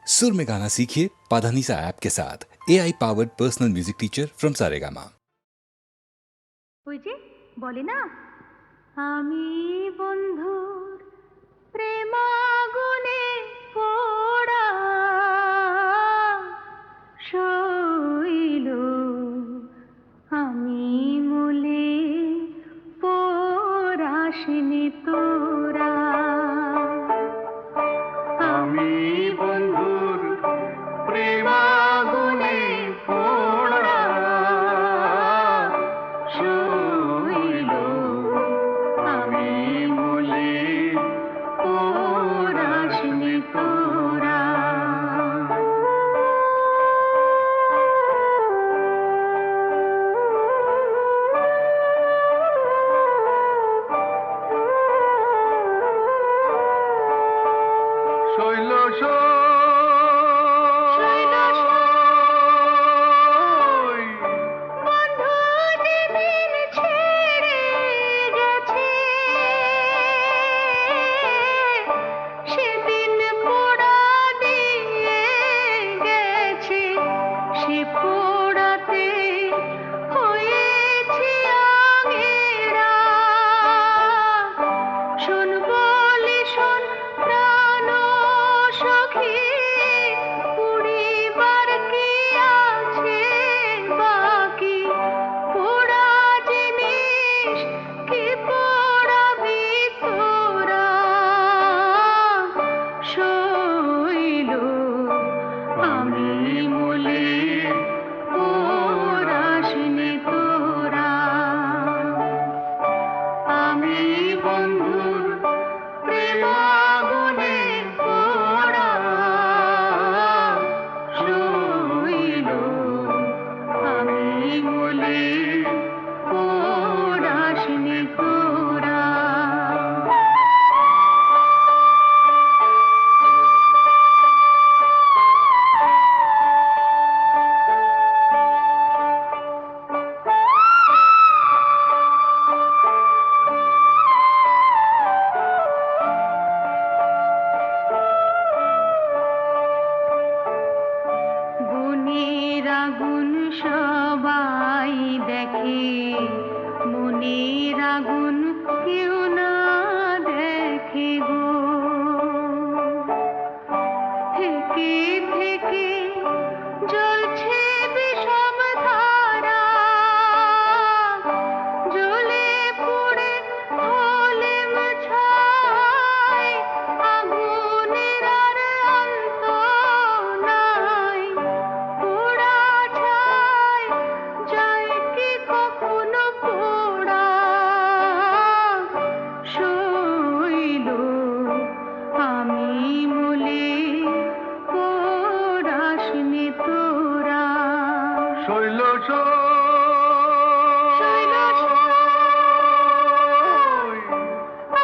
सुर में गाना सीखिए पाधानीसा ऐप के साथ। AI powered personal music teacher from Saregama. ওই যে বলে না, আমি বন্ধুর প্রেমাগুনে পোড়া শৈল, আমি মলে পোড়াসনি তোরা। আমি বন্ধুর প্রেমাগুনে পোড়া শৈল, আমি মলে পোড়াসনি তোরা। শৈল বন্ধু যেদিন ছেড়ে গেছে, সেদিন পোড়া দিয়ে গেছে, সে পোড়াতে হয়েছে আগেরা। শোন বলি শোন প্রাণ সখী, পুড়িবার কি আছে বাকি? পোড়া জিনিস কি পোড়াবি তোরা? শৈল, আমি মলে পোড়াসনি তোরা। আমি বন্ধুর প্রেমাগুনে পোড়া শৈল, আমি মলে পোড়াসনি তোরা। গুণের আগুন সবাই দেখে, মনের আগুন কেউ না দেখে গো। থেকে থেকে জ্বলছে বিষম ধারা, জ্বলে পুড়ে হলে ছাই, আগুনের আর অন্ত নাই। পোড়া ছাই যায় কি কখনো পোড়া? শৈল, আমি মলে পোড়াসনি তোরা। শৈল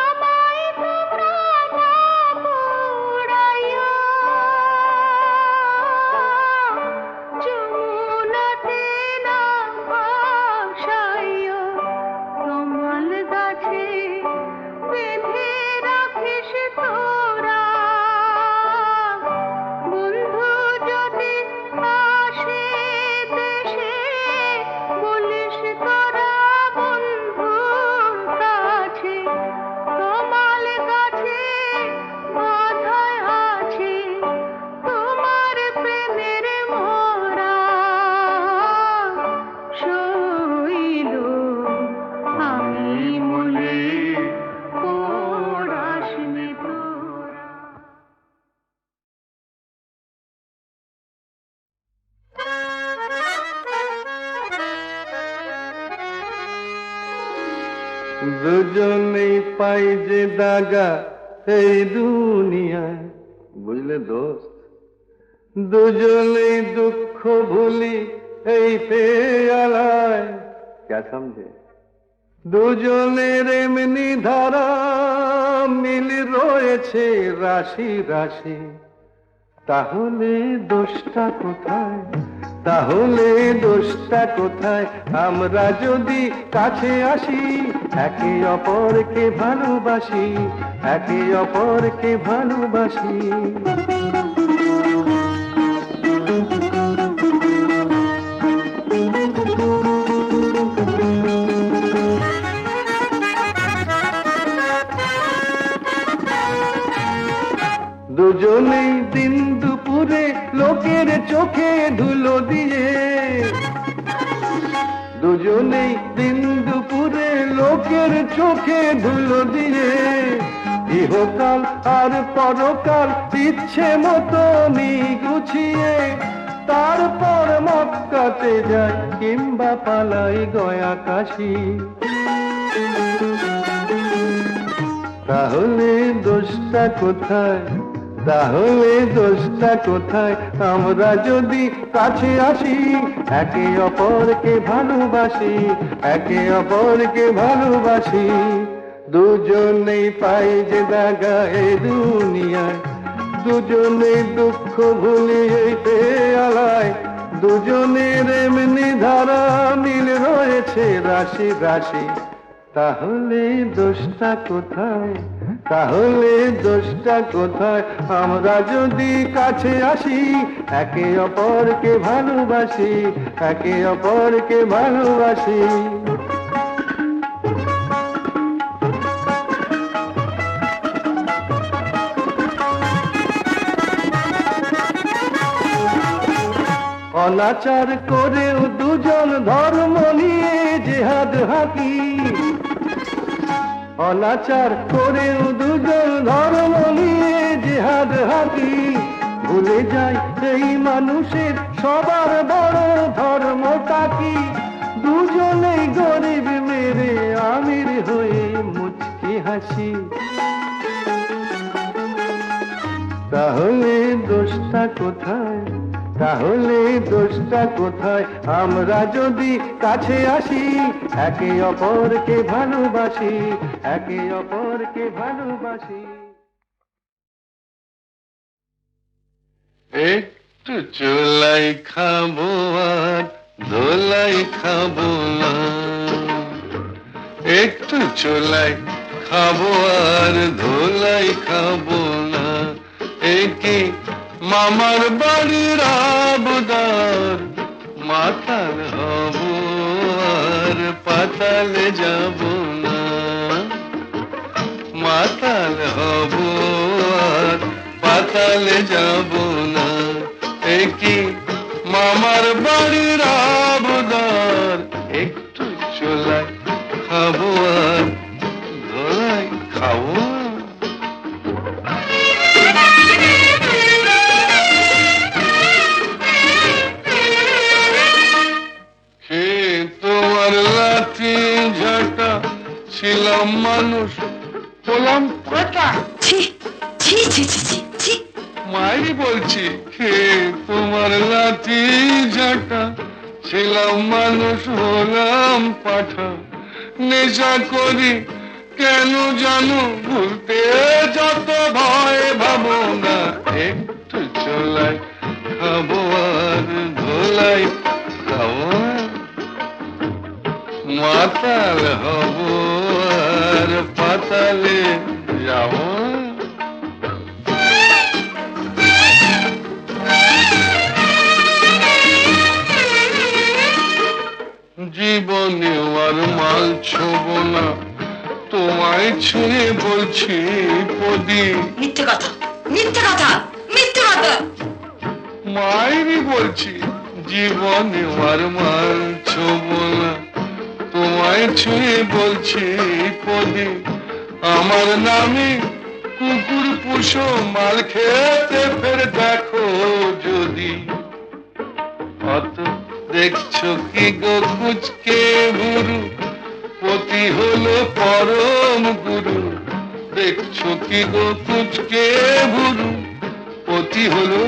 আমায় তোমরা না পোড়াইয়া, যমুনাতে না ভাসাইয়া, তমাল গাছে বেঁধে রাখিস তোরা। বন্ধু যদি আসে দেশে, বলিস তোরা বন্ধুর কাছে, তমাল গাছে বাঁধায় আছে তোমার প্রেমের মোরা। শৈল, আমি মলে পোড়াসনি তোরা। দুজনেই পাই যে দাগা এই দুনিয়ায়, বুঝলে দোস্ত? দুজনেই দুঃখ ভুলি এই পেয়ালায়, কে সমঝে? দুজনের এমনি ধারা মিল রয়েছে রাশি রাশি, তাহলে দোষটা কোথায়? তাহলে দোষটা কোথায়? আমরা যদি কাছে আসি, একে অপরকে ভালোবাসি, একে অপরকে ভালোবাসি। দিন দুপুরে লোকের চোখে ধুলো দিয়ে, দুজনেই দিন দুপুরে লোকের চোখে ধুলো দিয়ে, ইহকাল আর পরকাল ইচ্ছে মতো গুছিয়ে, তারপর মক্কাতে যায় কিংবা পালাই গয়া কাশি। তাহলে দোষটা কোথায়, তাহলে দোষটা কোথায়, আমরা যদি কাছে আসি, একে অপরকে ভালোবাসি, একে অপরকে ভালোবাসি। দুজনেই পাই যে দাগা এ দুনিয়ায়, দুজনে দুঃখ ভুলিয়ে পেয়ালায়, দুজনের এমনি ধারা মিল রয়েছে রাশি রাশি। তাহলে দোষটা কোথায়, তাহলে দোষটা কোথায়, আমরা যদি কাছে আসি, একে অপরকে ভালোবাসি, একে অপরকে ভালোবাসি। অনাচার করেও দুজন ধর্ম নিয়ে জেহাদ হাকি, অনাচার করেও দুজন ধর্ম নিয়ে জেহাদ হাকি। ভুলে যায় এই মানুষের সবার বড় ধর্মটা কি, দুজনেই গরিব মেরে আমির হয়ে মুচকি হাসি। তাহলে দোষটা কোথায়, তাহলে দোষটা কোথায়, আমরা যদি কাছে আসি, একে অপরকে ভালোবাসি, একে অপরকে ভালোবাসি। একটু চোলাই খাবো আর ধোলাই খাবো না, একটু চোলাই খাবো আর ধোলাই খাবো না, একে মামার বাড়ির আবদার, মাতাল হব আর পাতালে যাব না, মাতাল হব আর পাতালে যাব না, একে মামার বাড়ির আবদার। একটু চোলাই খাবো আর ধোলাই খাবো। তোমার লাঠি ঝাঁটা ছিলাম মানুষ হলাম ফাটা। মাই বলছি, হে তোমার লাঠি ঝাঁটা ছিলাম মানুষ হলাম পাঠা। নেশা করি কেন জানো ভুলতে যত ভয় ভাবো না, একটু চোলাই খাবো আর ধোলাই খাবো না, মাতাল হব আর পাতালে যাব। জীবনে আর মাল ছোব না, তোমায় ছুঁয়ে বলছি পদি। মিথ্যে কথা, মিথ্যে কথা, মিথ্যে কথা। মায়েরই বলছি, জীবনে আর মাল ছোব না, তোমায় ছুঁয়ে বলছি পদি। আমার নামে কুকুর পুষো মাল খেতে ফের দেখো যদি। অত দেখছো কি গো কুচকে গুরু, পতি হলো পরম গুরু। দেখছো কি গো কুচকে গুরু, পতি হলো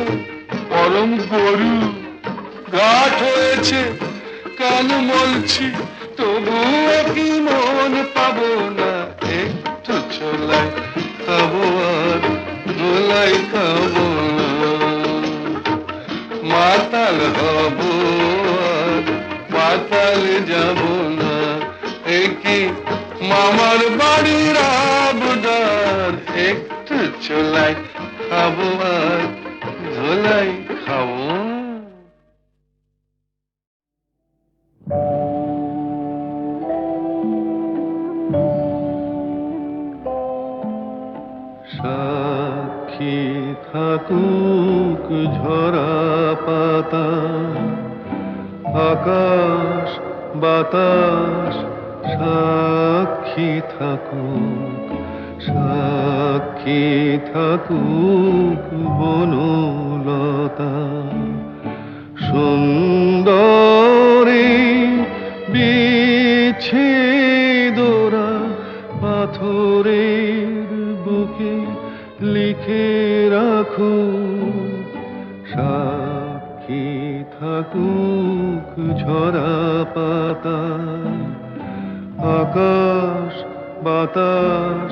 পরম গুরু। ঘাট হয়েছে কান মলছি, তবুও কি মন পাবো না, একটু চোলাই খাবো আর ধোলাই খাবো না, মাতাল হব আর পাতালে যাব না, একি মামার বাড়ির আবদার। একটু চোলাই খাবো আর ধোলাই খাবো। সাক্ষী থাকুন থাকুক ঝরা পাতা, আকাশ বাতাস সাক্ষী থাকুক, সাক্ষী থাকুক বনলতা। সুন্দরী বিচ্ছেদরা পাথরের বুকে লিখে রাখুক, সাক্ষী থাকুক ঝরা পাতা, আকাশ বাতাস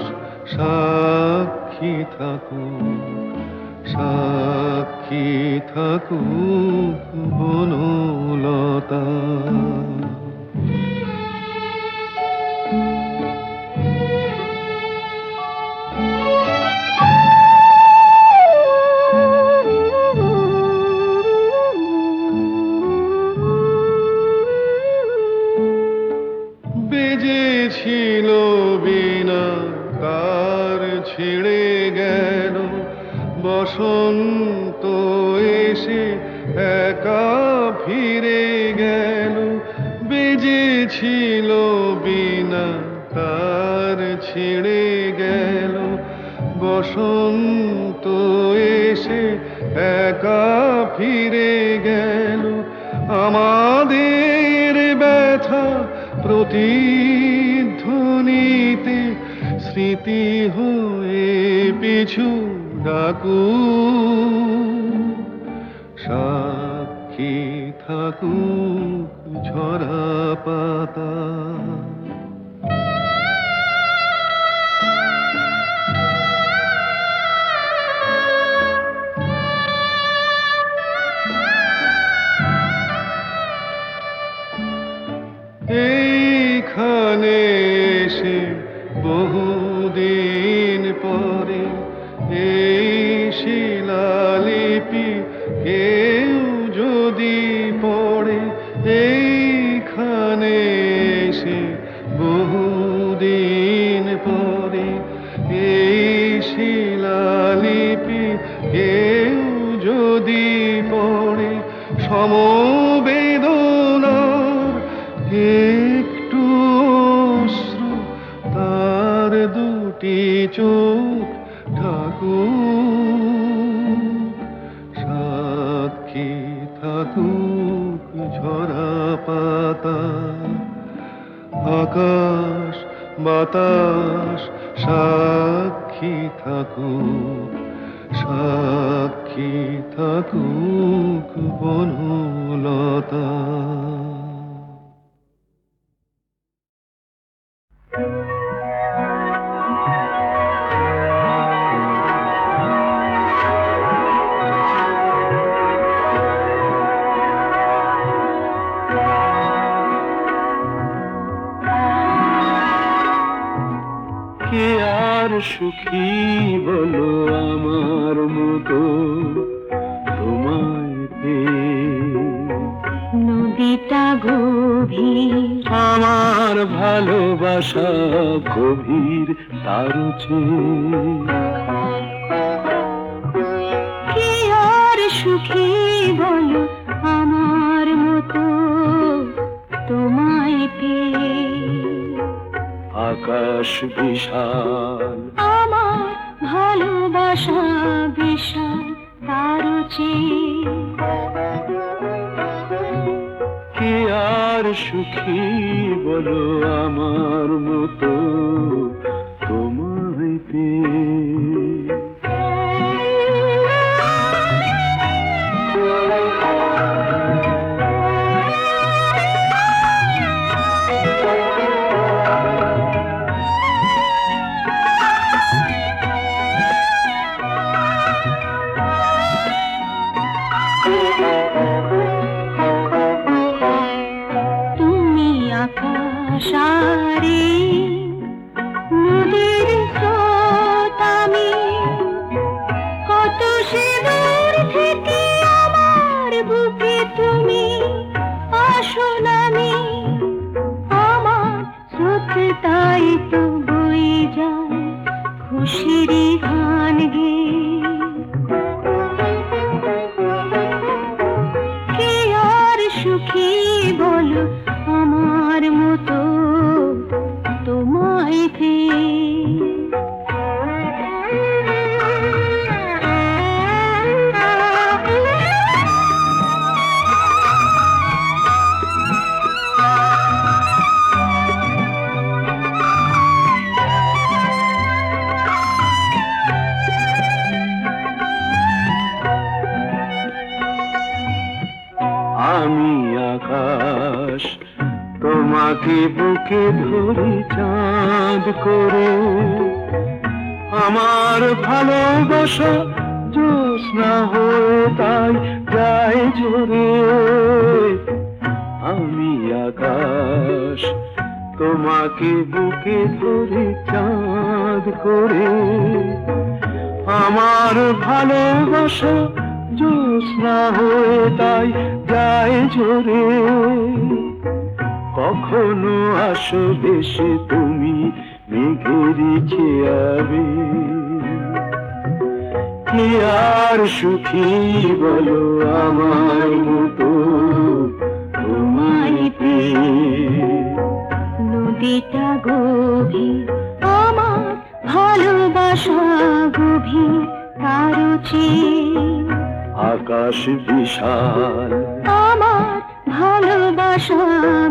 সাক্ষী থাকুক, সাক্ষী থাকুক বনলতা। বেজেছিল বিনা তার ছিঁড়ে গেল, বসন্ত এসে একা ফিরে গেল। বেজেছিল বিনা তার ছিঁড়ে গেল, বসন্ত এসে একা ফিরে গেল। আমাদের ব্যথা প্রতিধ্বনিতে স্মৃতি হয়ে পিছু ডাকুক, সাক্ষী থাকুক ঝরা পাতা। এইখানে এসে বহুদিন পরে এই শিলালিপি কেউ যদি পড়ে, এইখানে এসে বহুদিন পরে এই শিলালিপি কেউ যদি পড়ে, সমবেদনার একটু অশ্রু তার দুটি চোখ ঠাকুর, সাক্ষী থাকুক ঝরা পাতা, আকাশ বাতাস সাক্ষী থাকুক, সাক্ষী থাকুক বনলতা। কে আর সুখী বলো আমার মতো তোমায় পেয়ে, নদীটা গভীর, আমার ভালোবাসা গভীর তার চেয়ে। কে আর সুখী বলো আমার মতো তোমায় পেয়ে। আকাশ বিশাল, আমার ভালোবাসা বিশাল তার চেয়ে। কে আর সুখী বলো আমার মতো তোমায় পেয়ে। তুমি আকাশারে নদীর স্রোত, আমি কত সে দূর থেকে আমার বুকে তুমি আসো নামি। আমার স্রোত তাই তো বয়ে যায় খুশির গান গেয়ে। আমি আকাশ তোমাকে বুকে ধরি চাঁদ করে, আমার ভালোবাসা জ্যোৎস্না হয়ে তাই যায় ঝরে। আমি আকাশ তোমাকে বুকে ধরি চাঁদ করে, আমার ভালোবাসা জ্যোৎস্না হয়ে তাই যায় ঝরে। কখনো আসো দেশে তুমি মেঘেরই চেয়াবে, কি আর সুখী বলো আমার মতো তোমায় পেয়ে। নদীটা গভীর আমার ভালোবাসা গভীর তারও চেয়ে, আকাশ বিশাল আমার ভালোবাসা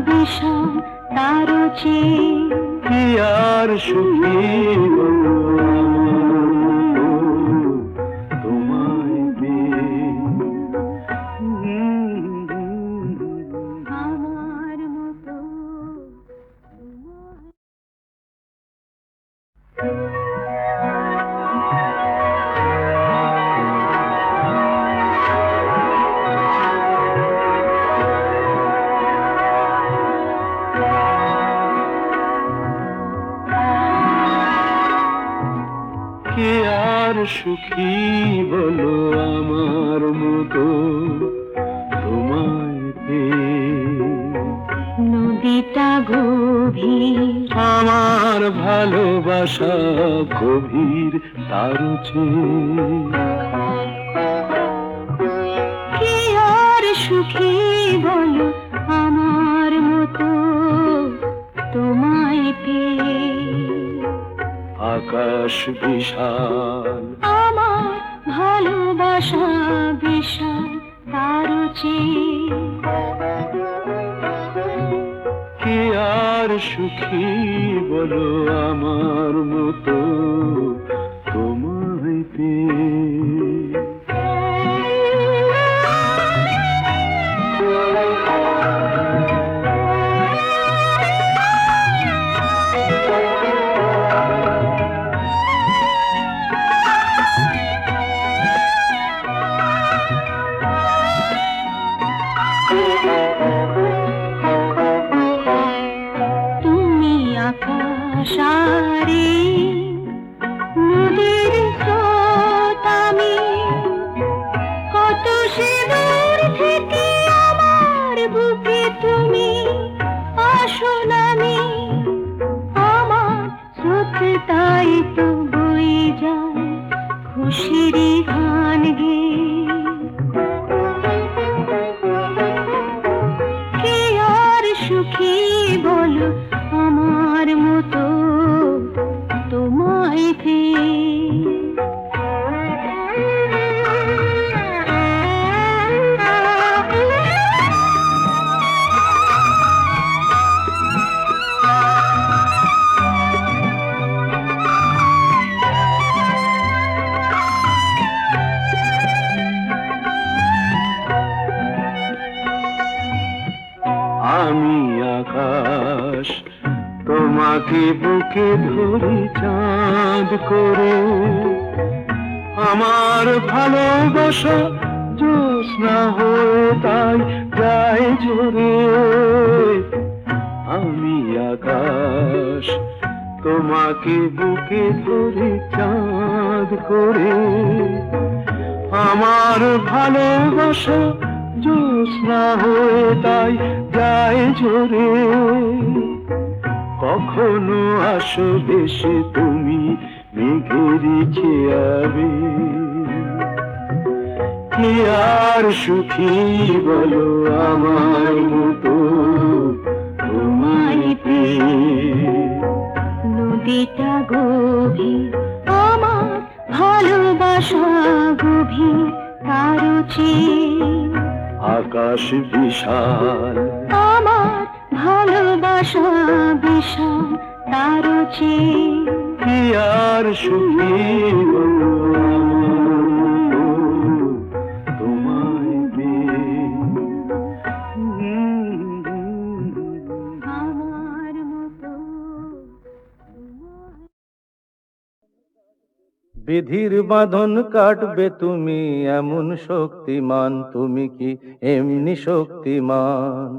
বিশাল তারও চেয়ে। কি আর সুখী বলো আমার মতো তোমায় পেয়ে। আমার মতো কে আর সুখী বলো আমার মতো তোমায় পেয়ে। নদীটা গভীর আমার ভালোবাসা গভীর তারও চেয়ে। কি আর সুখী বলো আমার মতো তোমায় পেয়ে। আকাশ বিশাল আমার ভালোবাসা বিশাল তারও চেয়ে। কি আর সুখী বলো আমার মতো তোমায় পেয়ে। তুমি আকাশ আরে নদীর স্রোত আমি, কত সে দূর থেকে আমার বুকে তুমি আসো নামি। আমার স্রোত তাই তো বয়ে যায় খুশিরই গান গেয়ে। কে আর সুখী বলো আমার মতো তোমায় পেয়ে। আমি আকাশ তোমাকে বুকে ধরি চাঁদ করে, আমার ভালোবাসা জ্যোৎস্না হয়ে তাই যায় ঝরে। আমি আকাশ তোমাকে বুকে ধরি চাঁদ করে, আমার ভালোবাসা জ্যোৎস্না হয়ে তাই যায় ঝরে। কখনো আসো দেশে তুমি মেঘেরই চেয়াবে, কি আর সুখী বলো আমার মতো তোমায় পেয়ে। নদীটা গভীর আমার ভালোবাসা গভীর তারও চেয়ে। আকাশ বিশাল আমার ভালোবাসা বিশাল তারও চেয়ে। কি আর সুখী বলো আমার মতো তোমায় পেয়ে। বিধির বাঁধন কাটবে তুমি এমন শক্তিমান, তুমি কি এমনি শক্তিমান?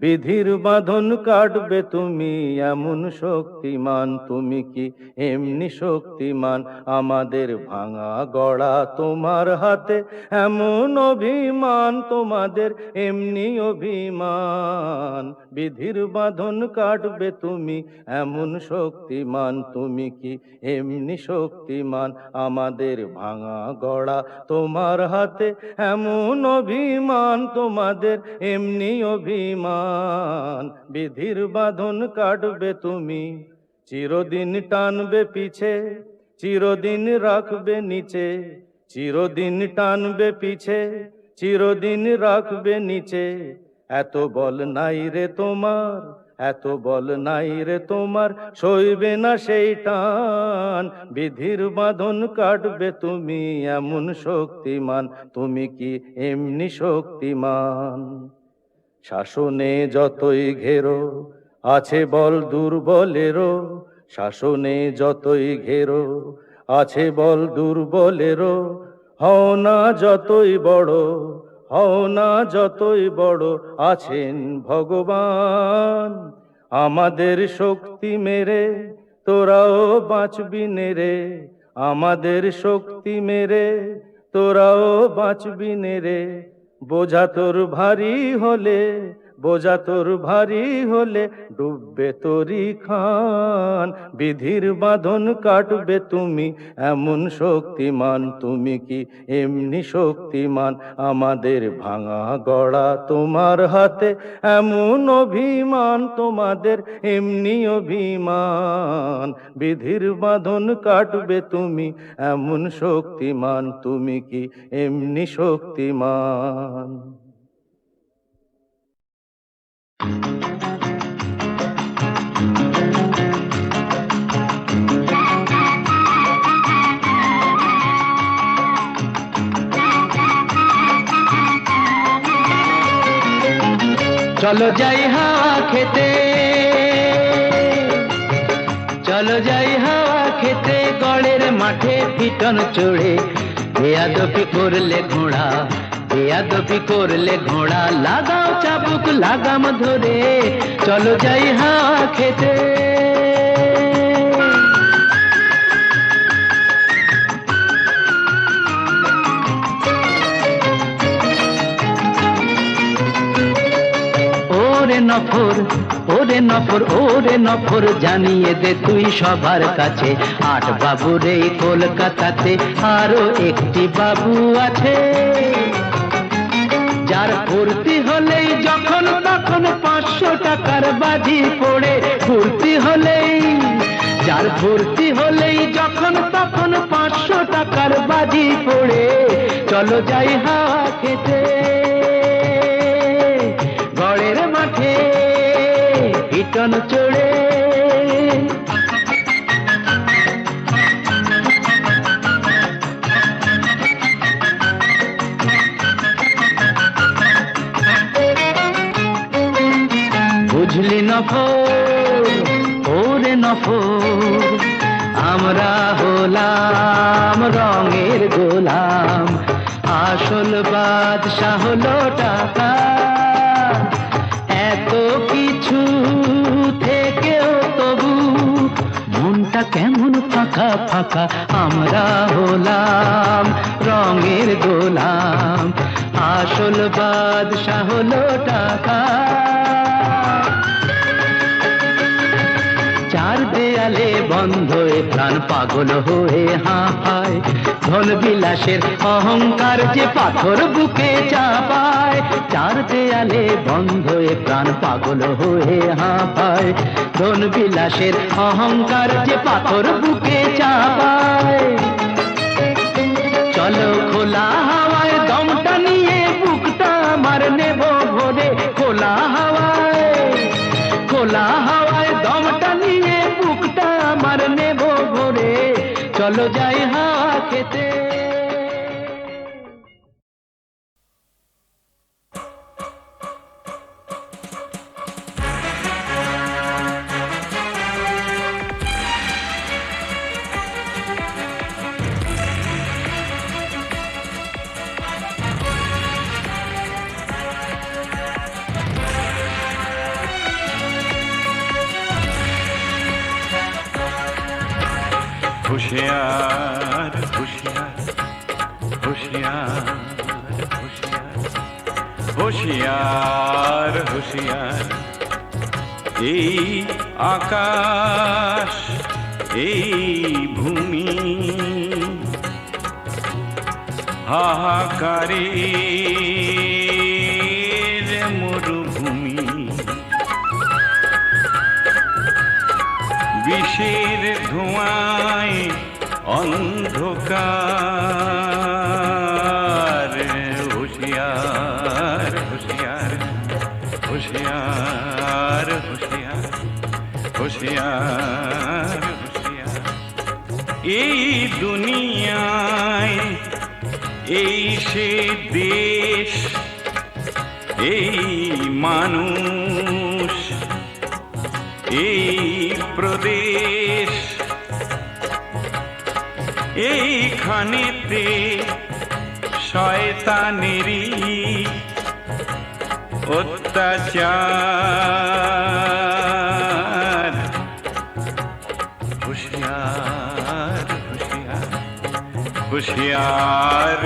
বিধির বাঁধন কাটবে তুমি এমন শক্তিমান, তুমি কি এমনি শক্তিমান? আমাদের ভাঙা গড়া তোমার হাতে এমন অভিমান, তোমাদের এমনি অভিমান। বিধির বাঁধন কাটবে তুমি এমন শক্তিমান, তুমি কি এমনি শক্তিমান? আমাদের ভাঙা গড়া তোমার হাতে এমন অভিমান, তোমাদের এমনি অভিমান। বিধির বাঁধন কাটবে তুমি, চিরদিন টানবে পিছে, চিরদিন রাখবে নিচে। চিরদিন টানবে পিছে, চিরদিন রাখবে নিচে। এত বল নাই রে তোমার, এত বল নাই রে তোমার, সইবে না সেই টান। বিধির বাঁধন কাটবে তুমি এমন শক্তিমান, তুমি কি এমনি শক্তিমান? শাসনে যতই ঘেরো আছে বল দুর্বলেরও, শাসনে যতই ঘেরো আছে বল দুর্বলেরও। হও না যতই বড়, হও না যতই বড়, আছেন ভগবান। আমাদের শক্তি মেরে তোরাও বাঁচবি নেরে, আমাদের শক্তি মেরে তোরাও বাঁচবি নেরে। বোঝা তোর ভারী হলে, বোঝা তোর ভারী হলে, ডুববে তোরি খান। বিধির বাঁধন কাটবে তুমি এমন শক্তিমান, তুমি কি এমনি শক্তিমান? আমাদের ভাঙা গড়া তোমার হাতে এমন অভিমান, তোমাদের এমনি অভিমান। বিধির বাঁধন কাটবে তুমি এমন শক্তিমান, তুমি কি এমনি শক্তিমান? চলো যাই হাওয়া খেতে, চলো যাই হাওয়া খেতে, গড়ের মাঠে পিটন চড়ে। বেয়াদবি করলে ঘোড়া, বেয়াদবি করলে ঘোড়া, লাগাও চাবুক লাগাম ধরে। চলো যাই হাওয়া খেতে। ওরে নফর, ওরে নফর, ওরে নফর, জানিয়ে দে তুই সবার কাছে, আট বাবুর এই কলকাতাতে আরো একটি বাবু আছে। যার ফুর্তি হলেই যখন তখন 500 টাকার বাজি পড়ে। ফুর্তি হলেই, যার ফুর্তি হলেই যখন তখন 500 টাকার বাজি পড়ে। চলো যাই হাওয়া খেতে, গড়ের মাঠে পিটন চড়ে। বুঝলি নফর, ওরে নফর, আমরা হলাম রঙের গোলাম, আসল বাদশা হলো টাকা। এত কিছু থেকেও তবু মনটা কেমন ফাঁকা ফাঁকা। আমরা হলাম রঙের গোলাম, আসল বাদশা হলো টাকা। চার দেয়ালে বন্ধ এ প্রাণ পাগল হয়ে হাঁপায়, ধন বিলাসের অহংকার যে পাথর বুকে চাপায়। চার দেয়ালে বন্ধ এ প্রাণ পাগল হয়ে হাঁপায়, ধন বিলাসের অহংকার যে পাথর বুকে চাপায়। চলো খোলা হাওয়ায় দমটা নিয়ে বুকটা আমার নেব ভরে। খোলা হাওয়ায়, খোলা হাওয়ায় দমটা নিয়ে বুকটা আমার নেব ভরে। চলো যাই হাওয়া খেতে। হুঁশিয়ার হুঁশিয়ার হুঁশিয়ার হুঁশিয়ার হুঁশিয়ার হুঁশিয়ার এই আকাশ এই ভূমি হাহাকারের মরুভূমি বিষের ধোঁয়ায় অন্ধকার হুঁশিয়ার হুঁশিয়ার হুঁশিয়ার হুঁশিয়ার হুঁশিয়ার হুঁশিয়ার এই দুনিয়ায় এই সে দেশ এই মানুষ এই প্রদেশ এইখানেতে শয়তানেরই অত্যাচার হুঁশিয়ার হুঁশিয়ার হুঁশিয়ার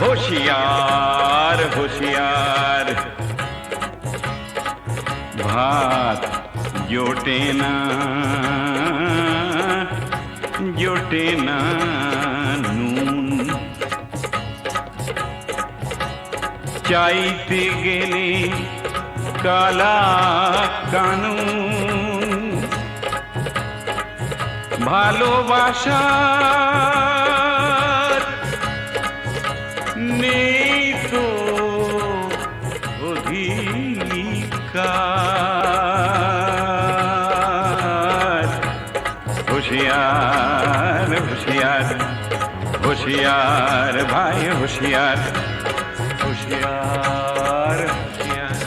হুঁশিয়ার হুঁশিয়ার হুঁশিয়ার ভাত জোটে না জোটে না নুন চাইতে গেলে কালা কানুন ভালোবাসার নেই তো অধিকার হুঁশিয়ার হুঁশিয়ার হুঁশিয়ার ভাই হুঁশিয়ার হুঁশিয়ার হুঁশিয়ার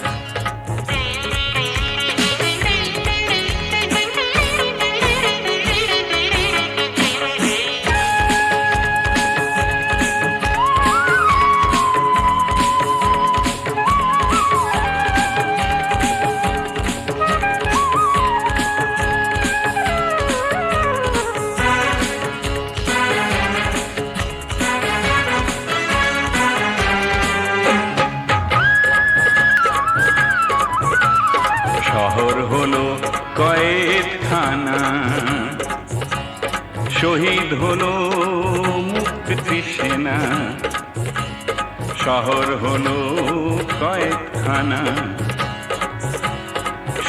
শহর হলো কয়েদখানা শহীদ হলো মুক্তি সেনা শহর হলো কয়েদখানা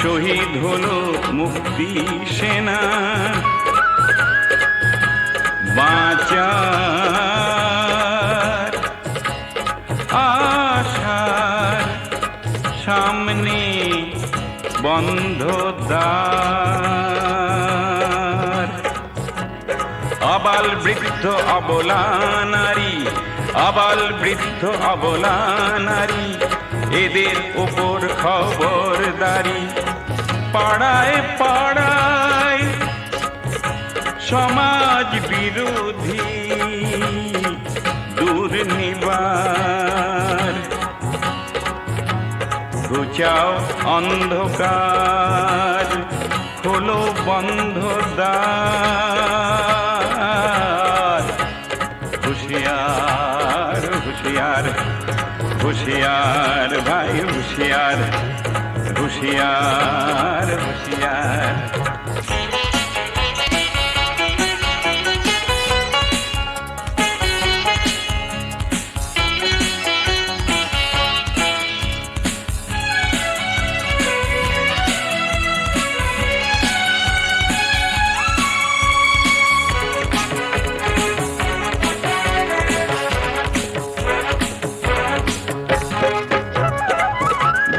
শহীদ হলো মুক্তি সেনা বাঁচার আশার সামনে বন্ধ দ্বার আবাল বৃদ্ধ অবলা নারী আবাল বৃদ্ধ অবলা নারী এদের উপর খবরদারি পাড়ায় পাড়ায় সমাজ বিরোধী দুর্নিবার ঘুচাও অন্ধকার খোলো বন্ধ দ্বার হুঁশিয়ার হুঁশিয়ার হুঁশিয়ার ভাই হুঁশিয়ার হুঁশিয়ার হুঁশিয়ার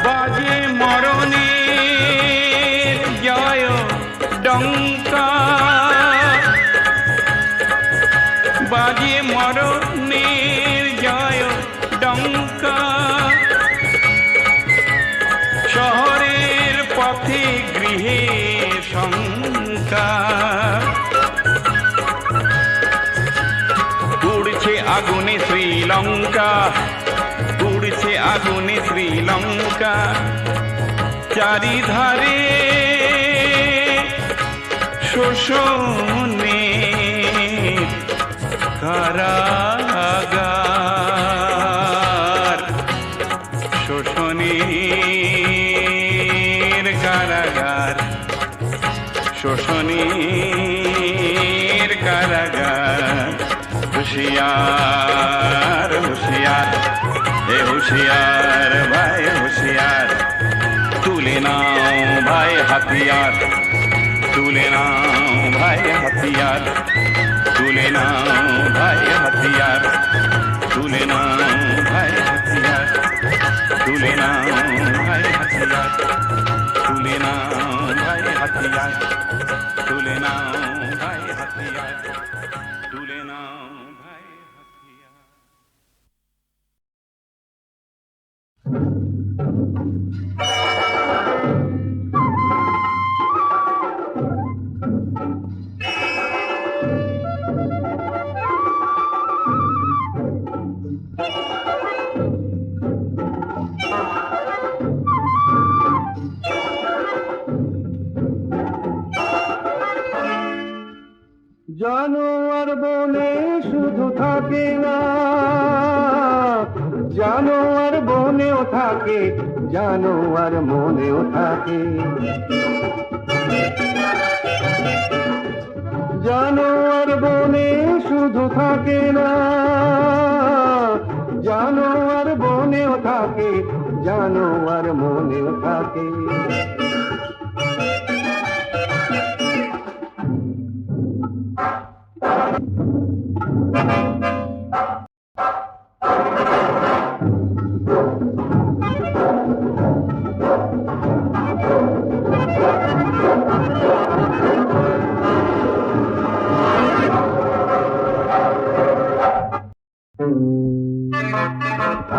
বাজে মরণের জয় ডঙ্কা বাজে মরণের জয় ডঙ্কা শহরের পথে গৃহে শঙ্কা পুড়ছে আগুনে শ্রীলঙ্কা পুড়ছে আগুনে শ্রীলঙ্কা চারিধারে শোষণ কারাগার, শোষণের কারাগার, শোষণের কারাগার। হুঁশিয়ার হুঁশিয়ার এ হুঁশিয়ার ভাই হুঁশিয়ার, তুলে নাও ভাই হাতিয়ার, তুলে নাও ভাই হাতিয়ার, তুলে নাও ভাই হাতিয়ার, তুলে নাও ভাই হাতিয়ার, তুলে নাও ভাই হাতিয়ার, তুলে নাও ভাই হাতিয়ার, তুলে নাও ভাই হাতিয়ার, তুলে নাও ভাই হাতিয়ার। জানোয়ার বনে শুধু থাকে না, জানোয়ার বনেও থাকে, জানোয়ার মনেও থাকে। জানোয়ার বনে শুধু থাকে না, জানোয়ার বনেও থাকে, জানোয়ার মনেও থাকে।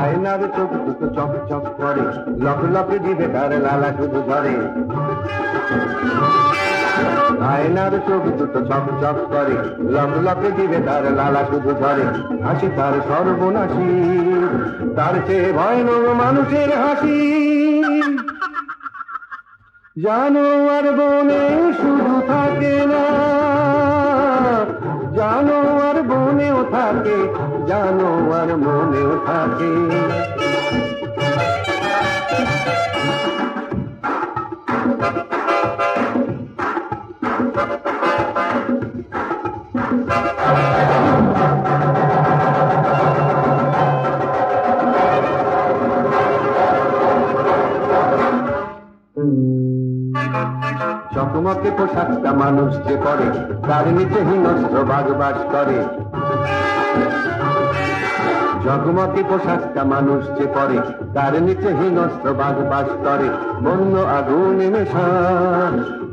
আয়নার চোখ দুটো চক চক করে, লক লকে দিবে তার লালা শুধু ঝরে। আয়নার চোখ দুটো চক চক করে, লক লকে দিবে তার লালা শুধু ঝরে। হাসি তার সর্বনাশী, তার চেয়ে ভয়ানক মানুষের হাসি। জানোয়ার বনে শুধু থাকে না, জানোয়ার বনেও থাকে, জানোয়ার মনেও থাকে। চকমকে পোশাকটা মানুষ যে পরে, তার নিচে হিংস্র বাঘ বাস করে। জগমগে পোশাকটা মানুষ যে পরে, তার নিচে হিংস্র বাঘ বাস করে। বন্য আগুনে মেশা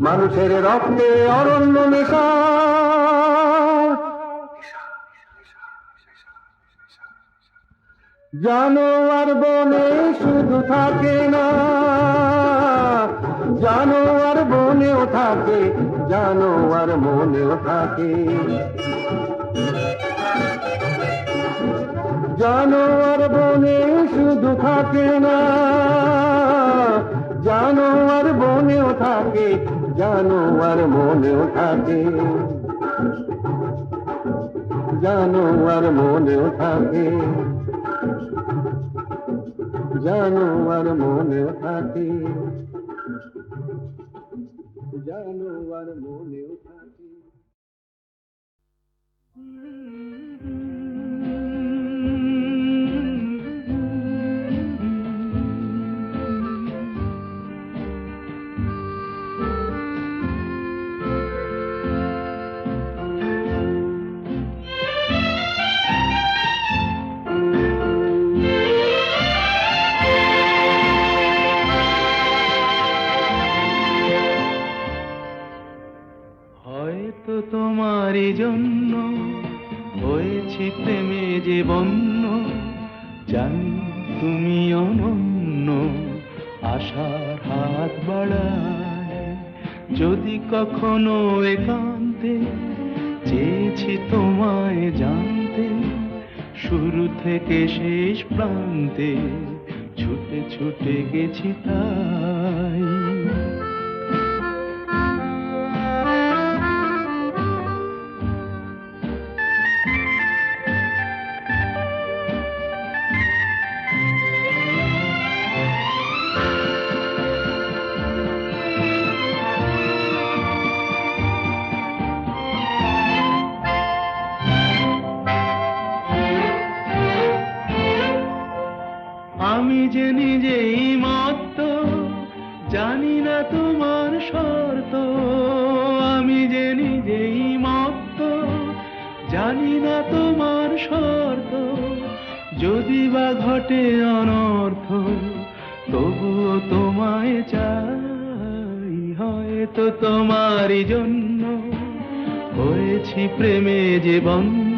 মানুষের রক্তে অরণ্য মেশা। জানোয়ার বনে শুধু থাকে না, জানোয়ার বনেও থাকে, জানোয়ার মনেও থাকে। জানোয়ার বনে শুধু থাকে না, জানোয়ার বনেও থাকে, জানোয়ার মনেও থাকে। জানোয়ার মনেও থাকে, জানোয়ার মনেও থাকে, জানোয়ার মনেও থাকে। হয়তো তোমারই জন্য হয়েছে প্রেমে যে বন্য, জানি তুমি অনন্য, আশার হাত বাড়ায়। যদি কখনো একান্তে চেয়েছি তোমায় জানতে, শুরু থেকে শেষ প্রান্তে ছুটে ছুটে গেছি তাই। আমি যে নিজেই মত্ত, জানি না তোমার শর্ত। আমি যে নিজেই মত্ত, জানি না তোমার শর্ত। যদি বা ঘটে অনর্থ, তবুও তোমায় চাই। হয়তো তোমারই জন্য হয়েছি প্রেমে যে বন্য।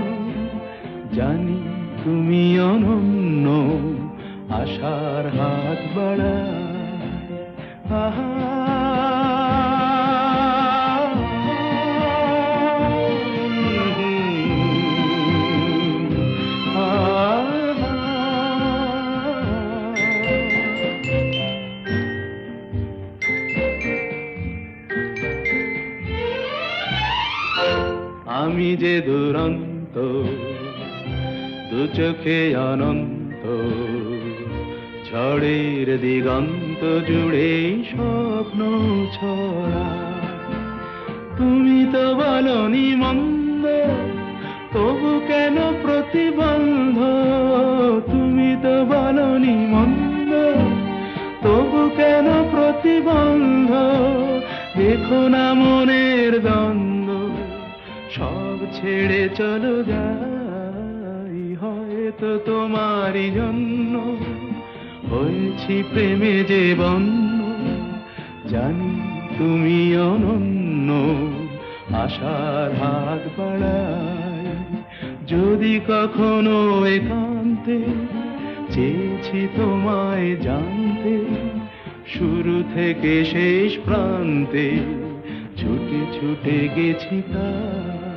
জানি তুমি অনন্য, আশার হাত বাড়ায়। আহা আমি যে দুরন্ত, দু চোখে অনন্ত, ঝড়ের দিগন্ত জুড়ে স্বপ্ন ছড়া। তুমি তো বলনি মন্দ, তবু কেন প্রতিবন্ধ? তুমি তো বলনি মন্দ, তবু কেন প্রতিবন্ধ? দেখো না মনের দ্বন্দ্ব, সব ছেড়ে চলো যাই। হয়তো তোমারই জন্য হয়েছি প্রেমে যে বন্য। জানি তুমি অনন্য, আশার হাত বাড়ায়। যদি কখনো একান্তে চেয়েছি তোমায় জানতে, শুরু থেকে শেষ প্রান্তে ছুটে ছুটে গেছি তাই।